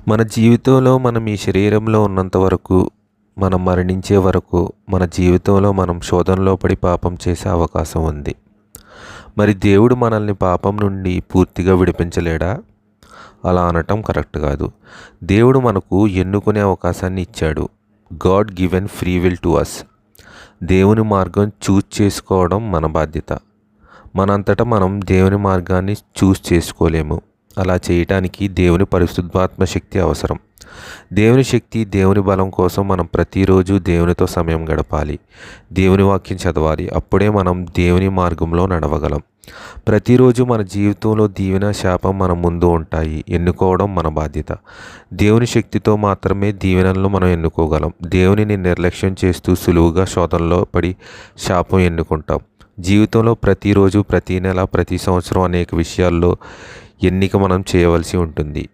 మన జీవితంలో మనం ఈ శరీరంలో ఉన్నంత వరకు, మనం మరణించే వరకు మన జీవితంలో మనం శోధనలో పడి పాపం చేసే అవకాశం ఉంది. మరి దేవుడు మనల్ని పాపం నుండి పూర్తిగా విడిపించలేడా? అలా అనటం కరెక్ట్ కాదు. దేవుడు మనకు ఎన్నుకునే అవకాశాన్ని ఇచ్చాడు. God given free will to us. దేవుని మార్గం చూజ్ చేసుకోవడం మన బాధ్యత. మనంతటా మనం దేవుని మార్గాన్ని చూజ్ చేసుకోలేము. అలా చేయటానికి దేవుని పరిశుద్ధాత్మ శక్తి అవసరం. దేవుని శక్తి, దేవుని బలం కోసం మనం ప్రతిరోజు దేవునితో సమయం గడపాలి. దేవుని వాక్యం చదవాలి. అప్పుడే మనం దేవుని మార్గంలో నడవగలం. ప్రతిరోజు మన జీవితంలో దీవెన, శాపం మన ముందు ఉంటాయి. ఎన్నుకోవడం మన బాధ్యత. దేవుని శక్తితో మాత్రమే దీవెనలను మనం ఎన్నుకోగలం. దేవునిని నిర్లక్ష్యం చేస్తూ సులువుగా శోధనలో పడి శాపం ఎన్నుకుంటాం. జీవితంలో ప్రతిరోజు, ప్రతి నెల, ప్రతి సంవత్సరం అనేక విషయాల్లో ఎన్నిక మనం చేయవలసి ఉంటుంది.